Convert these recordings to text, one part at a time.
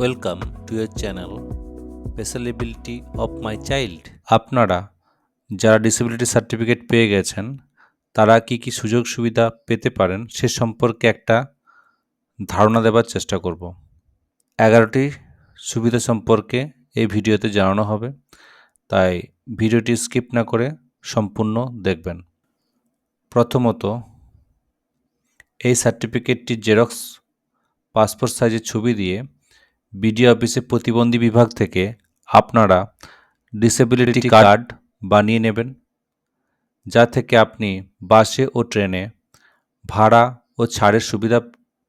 Welcome to your channel Special Ability of My Child. আপনারা যারা disability certificate পেয়ে গেছেন তারা কি কি সুযোগ সুবিধা পেতে পারেন সে সম্পর্কে একটা ধারণা দেবার চেষ্টা করব। 11টি সুবিধা সম্পর্কে এই ভিডিওতে জানানো হবে, তাই ভিডিওটি স্কিপ না করে সম্পূর্ণ দেখবেন। প্রথমত, এই সার্টিফিকেটটির জেরক্স পাসপোর্ট সাইজের ছবি দিয়ে বিডিও অফিসে প্রতিবন্ধী বিভাগ থেকে আপনারা ডিসেবিলিটি কার্ড বানিয়ে নেবেন, যা থেকে আপনি বাসে ও ট্রেনে ভাড়া ও ছাড়ের সুবিধা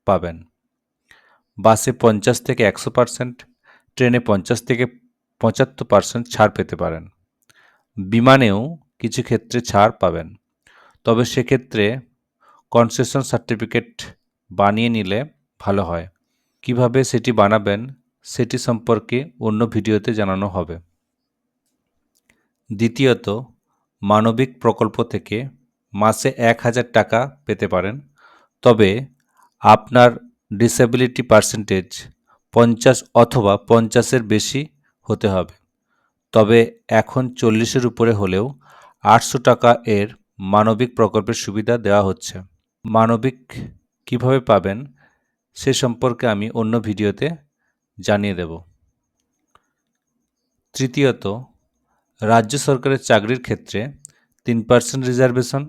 পাবেন। বাসে 50 থেকে 100%, ট্রেনে 50 থেকে 75% ছাড় পেতে পারেন। বিমানেও কিছু ক্ষেত্রে ছাড় পাবেন, তবে সেক্ষেত্রে কনসেশন সার্টিফিকেট বানিয়ে নিলে ভালো হয়। কিভাবে সেটি বানাবেন সেটি সম্পর্কে অন্য ভিডিওতে জানানো হবে। দ্বিতীয়ত, মানবিক প্রকল্প থেকে মাসে 1000 টাকা পেতে পারেন, তবে আপনার ডিসেবিলিটি পার্সেন্টেজ 50 অথবা 50-এর বেশি হতে হবে। তবে এখন 40-এর উপরে হলেও 800 টাকা এর মানবিক প্রকল্পের সুবিধা দেওয়া হচ্ছে। মানবিক কিভাবে পাবেন সে সম্পর্কে আমি অন্য ভিডিওতে জানিয়ে দেব। তৃতীয়ত, রাজ্য সরকারের চাকরির ক্ষেত্রে 3% রিজার্ভেশন,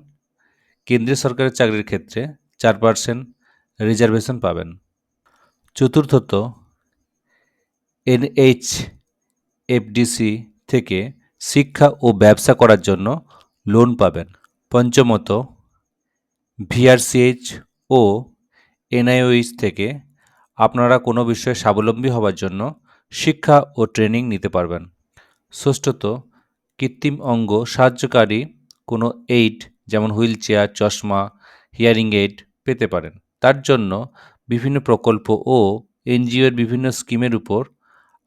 কেন্দ্রীয় সরকারের চাকরির ক্ষেত্রে 4% রিজার্ভেশন পাবেন। চতুর্থত, NHFDC থেকে শিক্ষা ও ব্যবসা করার জন্য লোন পাবেন। পঞ্চমত, VRCH ও NIOH থেকে আপনারা কোনো বিষয়ে স্বাবলম্বী হওয়ার জন্য শিক্ষা ও ট্রেনিং নিতে পারবেন। ষষ্ঠত, কৃত্রিম অঙ্গ সাহায্যকারী কোনো এইড যেমন হুইল চেয়ার, চশমা, হিয়ারিং এইড পেতে পারেন। তার জন্য বিভিন্ন প্রকল্প ও NGOর বিভিন্ন স্কিমের উপর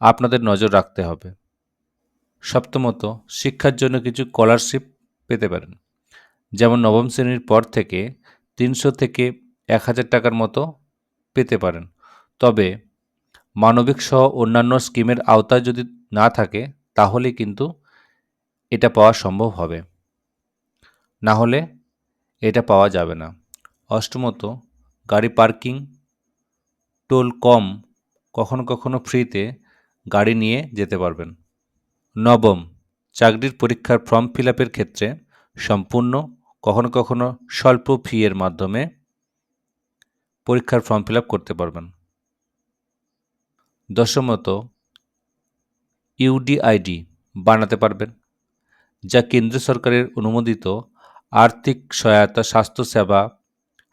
আপনাদের নজর রাখতে হবে। সপ্তমত, শিক্ষার জন্য কিছু স্কলারশিপ পেতে পারেন, যেমন নবম শ্রেণীর পর থেকে 300 থেকে 1000 টাকার মতো পেতে পারেন। তবে মানবিক সহ অন্যান্য স্কিমের আওতায় যদি না থাকে তাহলে কিন্তু এটা পাওয়া সম্ভব হবে, না হলে এটা পাওয়া যাবে না। অষ্টমত, গাড়ি পার্কিং টোল কম, কখনো কখনো ফ্রিতে গাড়ি নিয়ে যেতে পারবেন। নবম, চাকরির পরীক্ষার ফর্ম ফিল আপের ক্ষেত্রে সম্পূর্ণ, কখনো কখনো স্বল্প ফি এর মাধ্যমে পরীক্ষার ফর্ম ফিল আপ করতে পারবেন। দশমত, UDID বানাতে পারবেন, যা কেন্দ্র সরকারের অনুমোদিত আর্থিক সহায়তা, স্বাস্থ্যসেবা,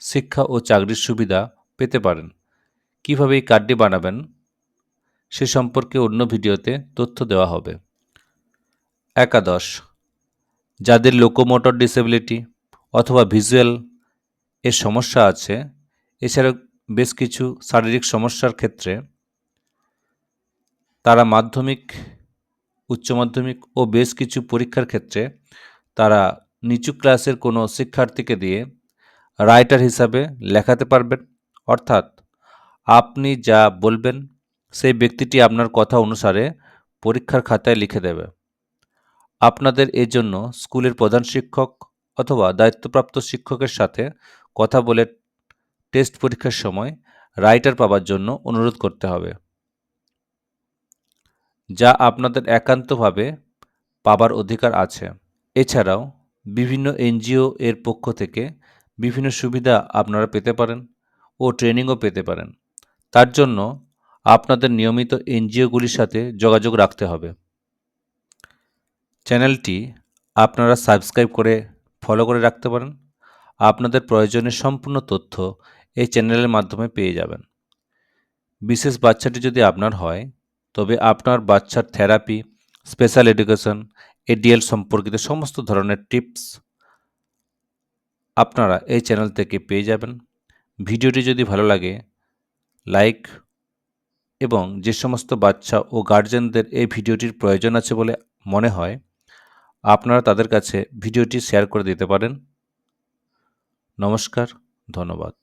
শিক্ষা ও চাকরির সুবিধা পেতে পারেন। কিভাবে এই কার্ডটি বানাবেন সে সম্পর্কে অন্য ভিডিওতে তথ্য দেওয়া হবে। একাদশ, যাদের লোকোমোটর ডিসেবিলিটি অথবা ভিজুয়াল এর সমস্যা আছে, এছাড়াও বেশ কিছু শারীরিক সমস্যার ক্ষেত্রে তারা মাধ্যমিক, উচ্চ মাধ্যমিক ও বেশ কিছু পরীক্ষার ক্ষেত্রে তারা নিচু ক্লাসের কোনো শিক্ষার্থীকে দিয়ে রাইটার হিসাবে লেখাতে পারবেন। অর্থাৎ আপনি যা বলবেন সেই ব্যক্তিটি আপনার কথা অনুসারে পরীক্ষার খাতায় লিখে দেবে। আপনাদের এজন্য স্কুলের প্রধান শিক্ষক অথবা দায়িত্বপ্রাপ্ত শিক্ষকের সাথে কথা বলে টেস্ট পরীক্ষার সময় রাইটার পাওয়ার জন্য অনুরোধ করতে হবে, যা আপনাদের একান্তভাবে পাবার অধিকার আছে। এছাড়াও বিভিন্ন NGO এর পক্ষ থেকে বিভিন্ন সুবিধা আপনারা পেতে পারেন ও ট্রেনিংও পেতে পারেন। তার জন্য আপনাদের নিয়মিত NGOগুলির সাথে যোগাযোগ রাখতে হবে। চ্যানেলটি আপনারা সাবস্ক্রাইব করে ফলো করে রাখতে পারেন। আপনাদের প্রয়োজনীয় সম্পূর্ণ তথ্য এই চ্যানেলের মাধ্যমে পেয়ে যাবেন। বিশেষ বাচ্চাটি যদি আপনার হয় তবে আপনার বাচ্চার থেরাপি, স্পেশাল এডুকেশন, ADL সম্পর্কিত সমস্ত ধরনের টিপস আপনারা এই চ্যানেল থেকে পেয়ে যাবেন। ভিডিওটি যদি ভালো লাগে লাইক, এবং যে সমস্ত বাচ্চা ও গার্জেনদের এই ভিডিওটির প্রয়োজন আছে বলে মনে হয় আপনারা তাদের কাছে ভিডিওটি শেয়ার করে দিতে পারেন। নমস্কার, ধন্যবাদ।